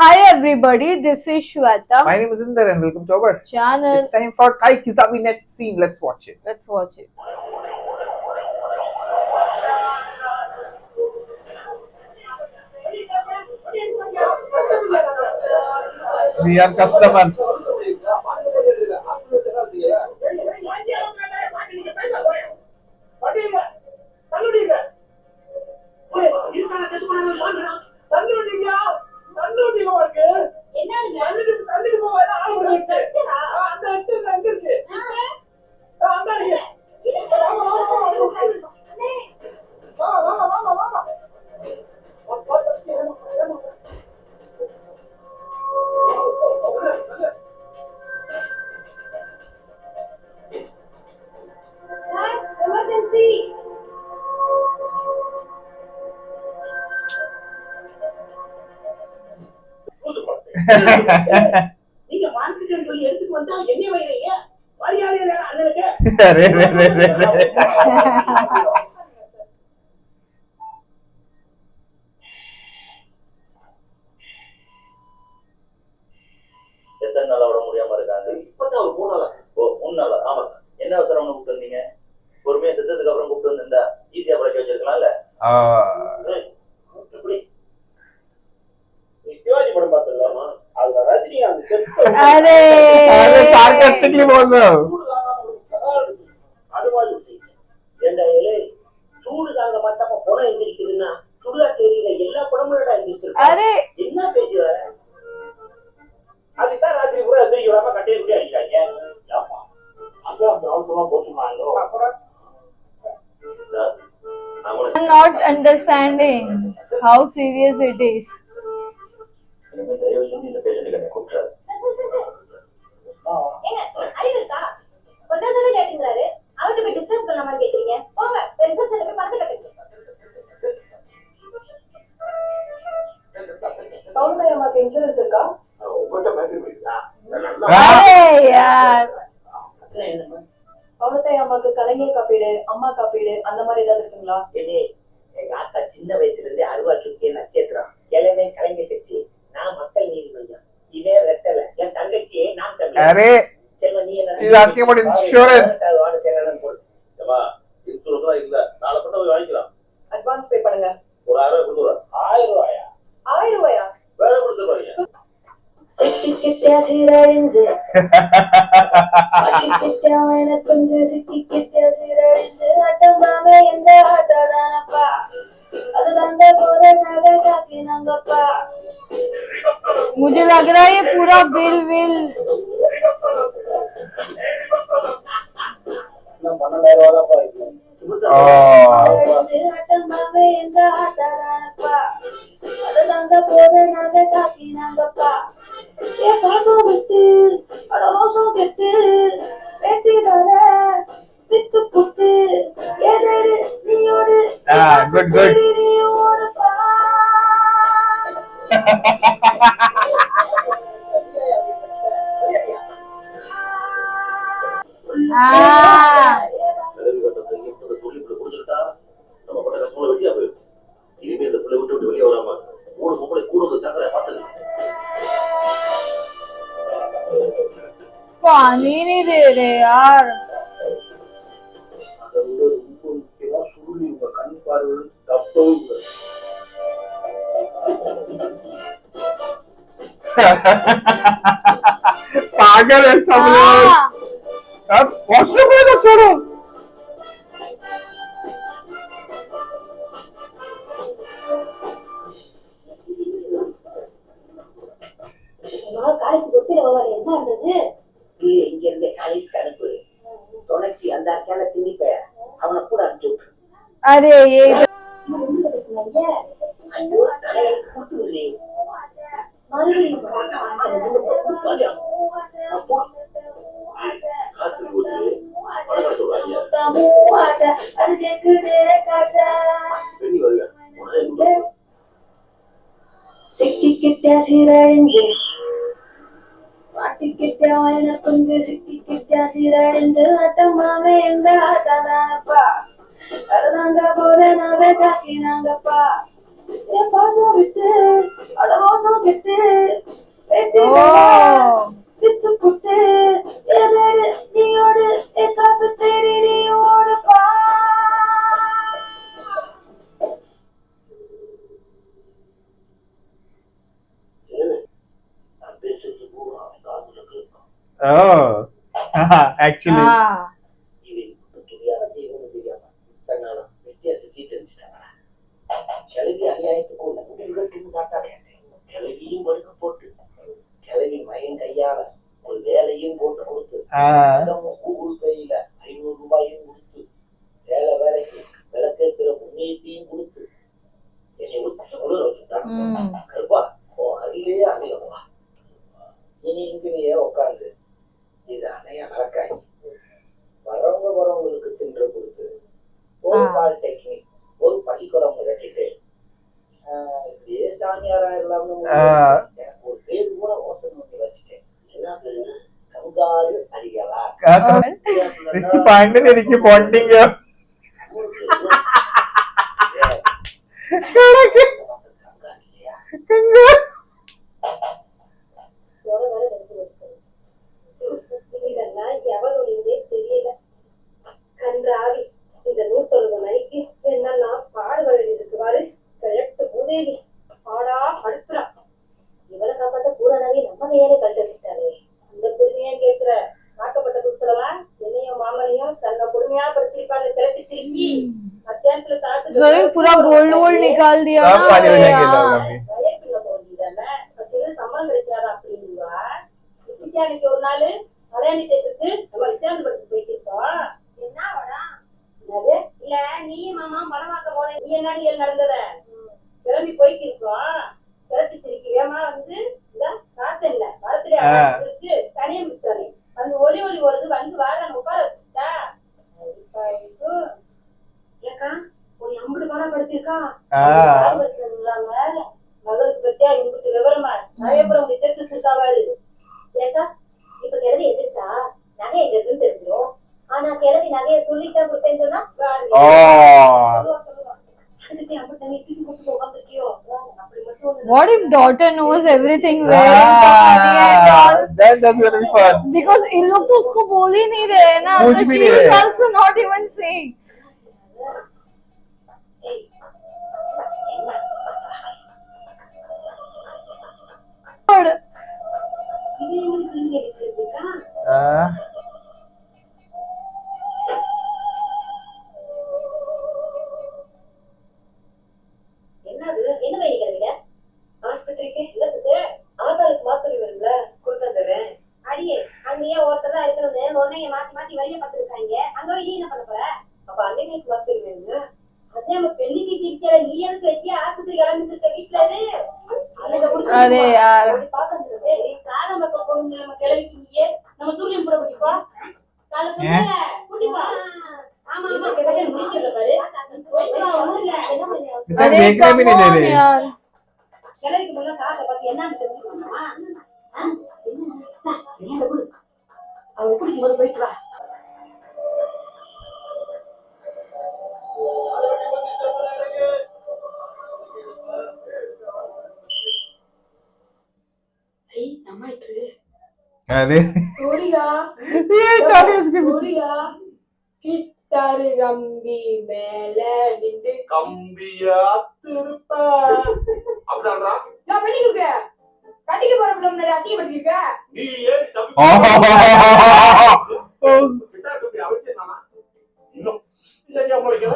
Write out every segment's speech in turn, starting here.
Hi everybody, this is Shweta. My name is Inder and welcome to our channel. It's time for Thai Kizabi Net Scene. Let's watch it. Let's watch it. We are customers. Emergency! நீங்க market சொல்லி எடுத்துட்டு வந்தா என்ன வைக்கிறீங்க? மரியாதையில அண்ணனுக்கு எத்தனை நாளா உடம்பு முடியாம இருக்காங்க? இப்பதான் ஒரு 3 நாளா சார். ஓ 3 நாளா? ஆமா சார். என்ன அவசரம் கூப்பிட்டு வந்தீங்க? பொறுமையா செத்ததுக்கு அப்புறம் கூப்பிட்டு வந்திருந்தா ஈஸியா பழக்க வச்சிருக்கலாம்ல. எப்படி? நீ சிவாஜி படம் பார்த்தல? அதுல ரஜினி அந்த अरे sarcastically बोल रहे हो. அது மாதிரி ஏண்டா ஏலே சூடு தாங்க மாட்டாம பணம் எந்திரிக்குதுன்னா சுடுகா தெரியுற எல்லா படமும் எந்திரிச்சிருக்கு. अरे என்ன பேசுற? அதுதான் ராத்திரி பூரா எந்திரிக்க விடாம கட்டையை குட்டி அடிக்கிறாங்க. ஏப்பா அசாம் அவசரமா போச்சுமாங்களோ? Sir I'm not understanding how serious it is. இனிமே தயவு செஞ்சு இந்த பேஷண்ட் கிட்ட கூப்பிடாது. ஏங்க அறிவு இருக்கா? கொண்டாந்தத கேட்டீங்களாரு அவர்ட்ட போய் டிஸ்கஸ் பண்ணலாமா கேக்குறீங்க? போங்க ரிசப்ஷன்ல போய் பணத்தை கட்டுங்க. பவுன்தாய் அம்மாக்கு இன்சூரன்ஸ் இருக்கா? உங்கள்கிட்ட பேட்டரி போயிடுதா? अरे यार பவுன்தாய் அம்மாக்கு கலைஞர் காப்பீடு, அம்மா காப்பீடு அந்த மாதிரி ஏதாவது இருக்குங்களா? எங்க ஆத்தா சின்ன வயசுல இருந்தே அருவா சுத்திய நட்சத்திரம் கிழமை கலைஞர் கட்சி, நான் மக்கள் நீதி மையம், இவே ரெட்டல என் தங்கச்சியே நான் தம்பி. अरे செல்வன் நீ என்ன? she's asking about insurance. ஏமா இன்சூரன்ஸ்லாம் இல்ல. நாளை பண்ண போய் வாங்கிக்கலாம். அட்வான்ஸ் பே பண்ணுங்க. ஒரு 1000 கொடுத்துறேன். 1000 ரூபாயா? 1000 ரூபாயா? வேற கொடுத்துருவாங்க. சிக்கிக்கிட்டே சீரழிஞ்சு சிக்கிக்கிட்டே அவன கொஞ்சம் சிக்கிக்கிட்டே சீரழிஞ்சு ஆட்டமாக எந்த ஆட்டதானப்பா அது வந்த போற நகை சாக்கினாங்கப்பா. मुझे लग रहा है ये पूरा बिल இன்னும் 12000 ரூபாய் தான் பாருங்க. ஆட்டமாக எந்த ஆட்டதானப்பா அது வந்த போற நகை சாக்கினாங்கப்பா. ஏ பாசம் விட்டு அடவாசம் கெட்டு வெட்டி வர வித்து புட்டு எதரு நீயோடு good. நீயோடு பா. கல்வி கட்ட செய்யப்பட்ட சொல்லி இப்படி குடிச்சுக்கிட்டா நம்ம பட்ட கஷ்டங்களை வெட்டியா போயிடும். இனிமே இந்த பிள்ளை விட்டு வெளியே வராம 3 பொம்பளை கூட வந்து ஜாக்கிரதையா பாத்துங்க. इसको आने ही नहीं दे रहे यार. அதை விட ரொம்ப முக்கியமா சுருளி உங்க கண் பார்வையில் தப்பவும் இல்லை. पागल है सब लोग. अब वॉशरूम में तो छोड़ो. காலைக்கு கொத்திர வர என்ன இருந்தது? பிள்ளை இங்க இருந்தே காலேஜ் அனுப்பு. துணைக்கு அந்த அர்க்கால திணிப்ப அவனை கூட அனுப்பிச்சு விட்டு. अरे ये ஐயோ தலைகளுக்கு கொடுத்து விடுறே. மறுபடியும் காசு போச்சு பணம் கட்ட சொல்றாங்க. அது கேக்குதே காசா பெண்ணி வருவேன் உடனே சிக்கிக்கிட்டே சீரழிஞ்சு பாட்டிக்கிட்டே அவன கொஞ்சம் சிக்கிக்கிட்டே சீரழிஞ்சு ஆட்டமாவே எங்க ஆட்டாதானப்பா அதுதாங்க போற நகை சாக்கினாங்கப்பா. என் பாசம் விட்டு அடவாசம் கெட்டு Oh. வித்து புட்டு எதேடு நீயோடு என் காசு தேடி நீயோடு பா. நான் பேசுறது பூரா அவன் காதுல கேட்கும். ஆக்சுவலி இவன் துணியான தெய்வம்னு தெரியாம இத்தனை நாளா வெட்டியா செஞ்சு தெரிஞ்சுட்டாங்களா? கிளவி அநியாயத்துக்கு ஒரு முடிவுகள் பின்னு காட்டாங்க. கிளவியும் படுக்க போட்டு கிளவி மகன் கையால ஒரு வேலையும் போட்டு கொடுத்து கூகுள் பேயில 500 ரூபாயும் கொடுத்து வேலைக்கு விளக்கேற்கிற புண்ணியத்தையும் கொடுத்து என்னை உச்சு குளிர வச்சுட்டாங்க. கருப்பா ஓ அருளே அருளவா. இனி இங்கேயே உட்காந்து இது அணைய நடக்காய் வரவங்களுக்கு தின்று கொடுத்து ஒரு பாலிடெக்னிக் ஒரு பள்ளிக்கூடம் கட்டிட்டு இப்படியே சாமியாரா இல்லாம எனக்கு ஒரு பேரு கூட யோசனை பண்ணி வச்சுட்டேன். என்ன பேரு? கங்காரு அடிகளா. എനിക്ക് പോണ്ടിങ്ക இதெல்லாம் எவருடைய தெரியல. கன்றாவி இந்த 101 மணிக்கு என்னெல்லாம் பாடுபடி இருக்குவாரு. கிழட்டு பூதேவி பாடா படுத்துறா. இவளை காப்பாத்த பூரணாவே நம்ம கையாலே கழுவிட்டாரு. அந்த பொறுமையா கேட்கிற காக்கப்பட்ட புஸ்தகம்லாம் என்னையும் மாமனையும் தன்னை பொறுமையா படுத்திருப்பாங்க. கிளப்பி சிரிக்கி மத்தியானத்துல சாப்பிட்டு पूरा गोल्ड वोल्ड निकाल दिया ना. வயல் பின்ன போகுதுதானே சம்பளம் கிடைக்காதா அப்படின்னுவா. இப்படிக்கு ஒரு நாள் மலையாளி தேட்டருக்கு நம்ம விசாரணை படுத்து போய்க்கிருக்கோம். என்ன படம்? என்னது? இல்ல நீ மாமா படம் பார்க்க போன. நீ என்னடி நடந்தத கிளம்பி போய்க்கிருக்கோம். கிளப்பி சிரிக்கி வேமா வந்து காசு இல்ல வரத்துல இருக்கு தனியா மிச்சானே வந்து ஒளி வருது வந்து வாரான்னு உட்கார வச்சுட்டா. ஏக்கா ஒரு 50 படம் படுத்திருக்கா. மகளுக்கு பத்தியா இம்புட்டு விவரமா நகையப்புறம் சேர்த்து வச்சிருக்காவாரு. ஏக்கா இப்ப கிழவி எதிர்த்தா நகை எங்க இருக்குன்னு தெரிஞ்சிடும். ஆனா கிழவி நகைய சொல்லிட்டா கொடுத்தேன்னு சொன்னா What if daughter knows everything where is the money and all? That's gonna be fun. Because in लोग तो उसको बोल ही नहीं रहे ना. कुछ So भी she नहीं is रहे. also not even saying. God. என்னது என்ன வேணிக்கிறீங்க? ஆஸ்பத்திரிக்கு இல்லத்துக்கு ஆதாருக்கு மாத்திரை வரும்ல கொடுத்தறேன். அடியே அங்கேயே ஒருத்தர் தான் இருக்கணும்னு உன்னைய மாத்தி வெளியே படுத்திருக்காங்க. அங்க போய் நீ என்ன பண்ண போற? அப்ப அன்னைக்கு மாத்திரை வேணும்ல. அதே நம்ம பெண்ணிக்கு இருக்கிற நீ எதுக்கு வச்சு ஆஸ்பத்திரி கிளம்பிட்டு இருக்க வீட்டுல अरे यार காலம் பக்கம் போகணும். நம்ம கிளம்பிக்கிங்க நம்ம சூரியன் கூட குடிப்போம். காலை சொல்லுங்க குடிப்பா. ஆமா ஆமா முடிக்கல பாரு. अरे come on यार. கிளவிக்கு முன்ன காசை பத்தி என்னன்னு தெரிஞ்சுக்கணுமா? அவங்க குடிக்கும்போது போயிட்டு வா. अरे சூரியா ये चालू इसके पीछे சூரியா கிட்டாரு கம்பி மேல நின்று கம்பியா திருப்ப அப்படின்றா. நான் பண்ணிக்க கட்டிக்க போற பிள்ளை முன்னாடி அசிங்கப்படுத்திருக்க. நீ ஏன் தப்பி அவசியம் தானா? இன்னும் இல்லையா உங்களுக்கு?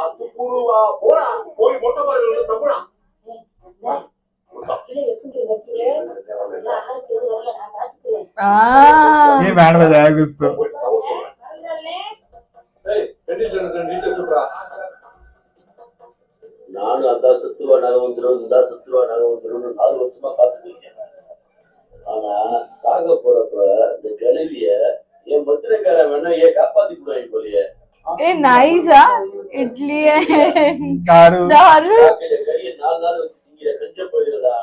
அதுக்குருவா போடா போய் மொட்டை பாரு தப்புடா. ये बैंड बजाया कुछ तो நானும் அந்த சத்துருவா நகை வந்துடும் இந்த சத்துருவா நகை வந்துடும் 4 வருஷமா காத்துருக்கேன். ஆனா சாக போறப்ப இந்த கிளவிய என் பத்திரக்கார வேணா ஏன் காப்பாத்தி போடுவாங்க போலியே. ए नाइस आ इडली दारू दारू கையை 4 நாள் வச்சு திங்கிற கஞ்ச போயிடுறதா.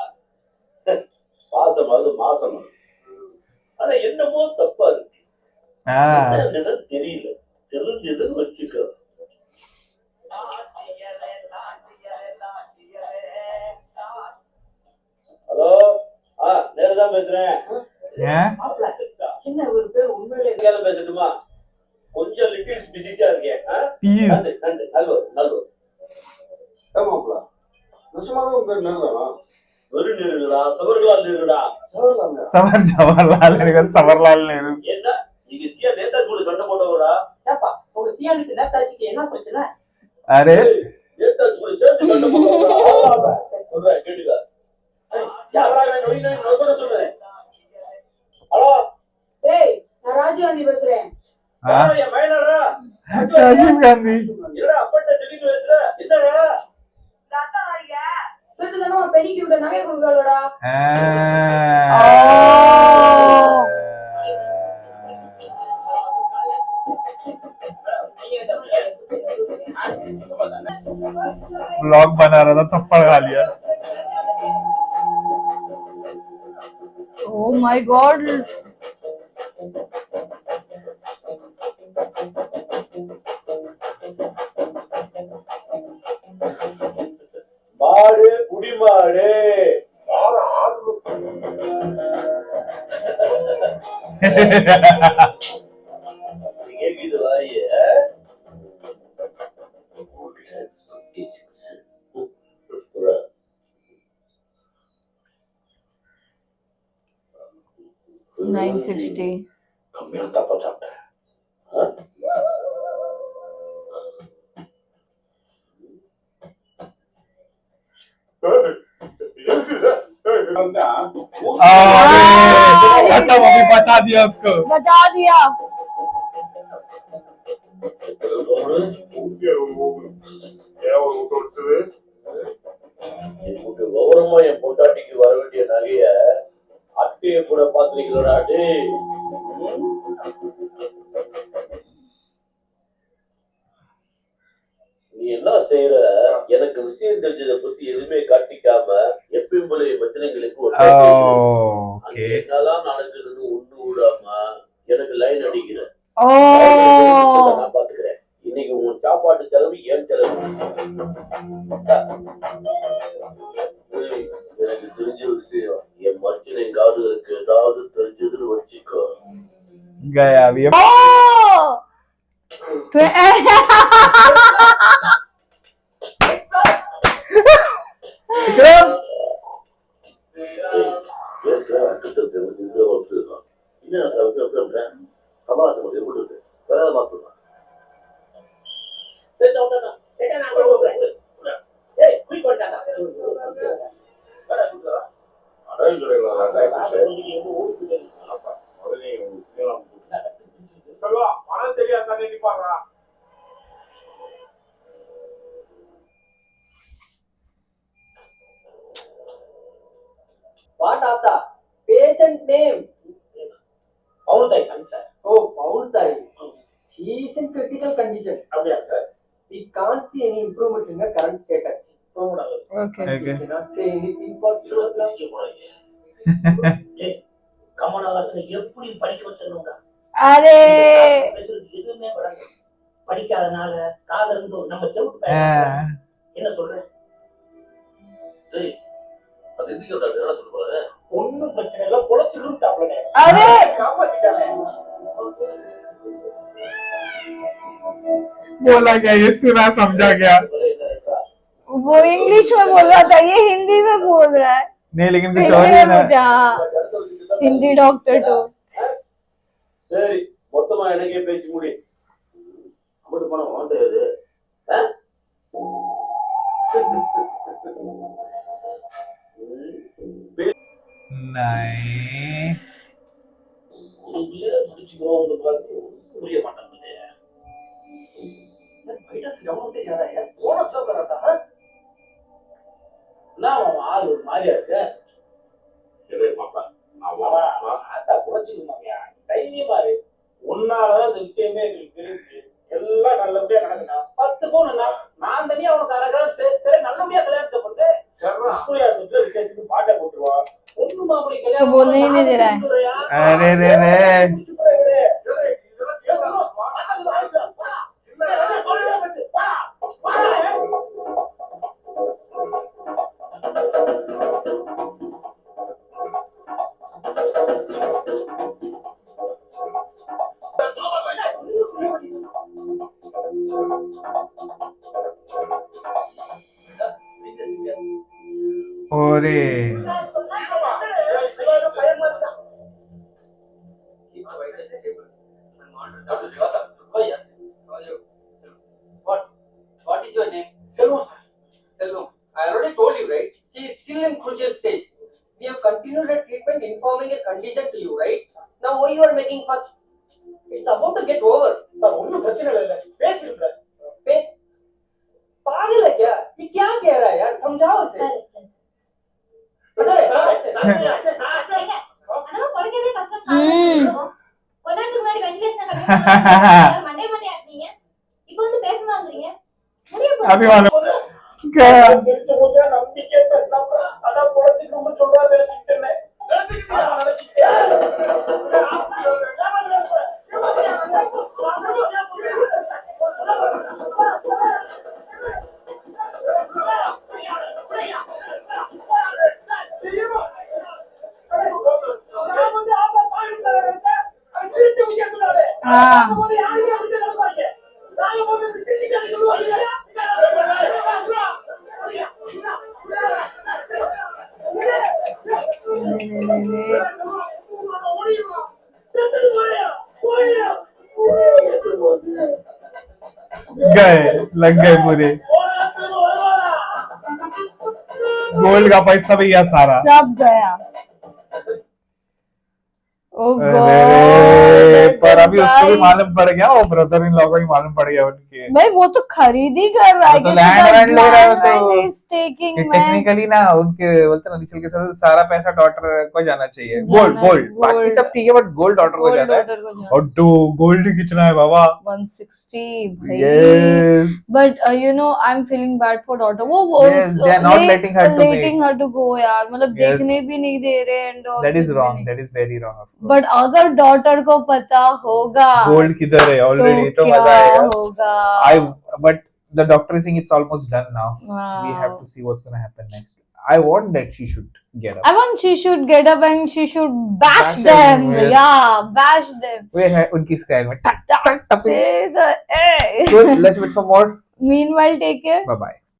பாசம் அது மாசம். ஆனா என்னமோ தப்பா இருக்கு. தெரியல, தெரிஞ்சதுன்னு வச்சுக்கோ. ஹலோ, நேருதான் பேசுறேன். என்ன ஒரு பேர் உண்மையிலே பேசட்டுமா? கொஞ்சம் லிட்டில் பிஸியா இருக்கேன். நன்றி. நல்ல வெறும் நேருடா, சவர்களால் நேருடா. சவர்லால் நேரு. என்ன நீங்க சியா நேதாஜி கூட சண்டை போட்டவரா? ஏப்பா உங்க சியானுக்கு நேதாஜிக்கு என்ன பிரச்சனை? அரே நேதாஜி கூட சேர்த்து சண்டை போட்டவரா? சொல்றேன் கேட்டுக்க. யாரா நோய் சொல்றேன். ஹலோ, டேய் நான் ராஜீவ் காந்தி பேசுறேன். என் மயனாடா ராஜீவ் காந்தி. என்னடா அப்பட்ட திடீர்னு பேசுற? என்னடா திருட்டுதானமா பெண்ணிக்கு விட்ட நகை கொடுக்கலடா. ब्लॉग बना रहा था, थप्पड़ खा लिया. Oh my God. மாடு குடிமாடு கேக்குது வாய. $960. கம்மியா தப்பா சாப்பிட்டேன். अच्छा वो भी बता दिया उसको. बता दिया. கௌரவமா என் பொண்டாட்டிக்கு வர வேண்டிய நகைய அட்டையை கூட பாத்துறீங்களா? நீ என்ன செய்யற? எனக்கு விஷயம் தெரிஞ்சதை பத்தி எதுவுமே காட்டிக்காம எப்பயும் போல பிரச்சனைகளுக்கு என்னெல்லாம் நடக்குதுன்னு ஒண்ணு விடாம எனக்கு லைன் அடிக்கிற. நான் பாத்துக்கிறேன். இன்னைக்கு உங்க சாப்பாட்டு செலவு ஏன் செலவு? எனக்கு தெரிஞ்ச விஷயம் என் மச்சனை காதுகளுக்கு ஏதாவது தெரிஞ்சதுன்னு வச்சுக்கோ. गया अभी. What are the patient name? Paultai sir. Oh, Paultai. He is in critical condition. அப்படியா sir? We can't see any improvement in the current status. Okay. We cannot say anything for sure. கமலஹாசனை எப்படி படிக்க வச்சிருந்தா? अरे எதுவுமே வராது. படிக்காதனால காதலிருந்து நம்ம செவுட்டு என்ன சொல்றேன்? அது எதுக்கு என்ன சொல்ற? ஒண்ணும் பிரச்சனை இல்ல, பொழைச்சிருந்தாப்ல. अरे बोला क्या ये सुना समझा क्या? वो इंग्लिश में बोल रहा था, ये हिंदी में बोल रहा है. नहीं लेकिन कुछ हिंदी और ही में ना. मुझे हिंदी डॉक्टर तो சரி மொத்தமா எனக்கே பேசி முடி. அமௌண்ட் பணம் வாண்டாது. नहीं முடிச்சுக்கிறோம் புரிய மாட்டேங்குது. Waiter से डाउन होते जा रहा है यार. कौन अच्छा कर रहा था? हाँ? நான் அவன் ஆள் ஒரு மாதிரியா இருக்கு. குறைச்சிக்கணுமாயா தைரியமா இரு. உன்னாலதான் இந்த விஷயமே எங்களுக்கு தெரிஞ்சு எல்லாம் நல்லபடியா நடக்கணும். 10 பவுன் நான் தனியா அவனுக்கு அழகா நல்லபடியா கல்யாணத்தை பண்ணு. புரியா சொல்ற விசேஷத்துக்கு பாட்டை போட்டுருவான். ஒண்ணு மாப்பிள்ளை बोलने ही नहीं दे रहा है. अरे रे रे अरे Keep quiet at the table. And monitor What? What is your name? Selvam. Selvam. I already told you, right? She is still in crucial stage. We have continued her treatment, informing a condition to you, right? Now why you are making fuss? It's about to get over. Sir ஒன்றும் பிரச்சனை இல்லை பேசிருக்கிறேன் पे- पागल है क्या? ये क्या कह रहा है यार? समझाओ उसे. पता है? அதனால குழந்தையே கஷ்டம் கொஞ்ச நேரத்துக்கு முன்னாடி வென்டிலேஷன் மண்டே மண்டே ஆக்குறீங்க இப்போ வந்து பேசமாங்கறீங்க முடிய अभिमान சிரிச்ச போதே நம்பிக்கை பேசினா அதான் குழந்தைக்கு சொல்றாரு நினைச்சிட்டேன் गए लग गए पूरे गोल्ड का पैसा भी गया सारा सब गया Oh अरे God, पर अभी उसको भी guys. मालूम पड़ गया वो ब्रदर इन लोगों को भी मालूम पड़ गया उनके भाई वो तो खरीद ही कर रहा है वो तो land वैंड ले रहा है तो टेकिंग मैन टेक्निकली ना उनके बोलते ना निचल के साथ सारा पैसा डॉटर को जाना चाहिए जाना गोल्ड है, गोल्ड बाकी gold. सब ठीक है बट गोल्ड डॉटर को गोल्ड जाना है डॉटर को जाना और तो गोल्ड कितना है बाबा 160 भाई yes but you know I'm feeling bad for daughter वो Yes, they are not letting her to go यार मतलब Yes. देखने भी नहीं दे रहे and all दैट इज कुछ भी रॉन्ग नहीं। That is very wrong but अगर डॉटर को पता होगा गोल्ड किधर है ऑलरेडी तो क्या मजा आएगा होगा I but the doctor is saying it's almost done now. We have to see what's gonna happen next. I want that she should get up. I want she should get up and she should bash Bash them them, yes. yeah bash them Where है उनकी screen में टक टक टक Say the- eh. Good. Let's wait for more. Meanwhile take care Bye bye.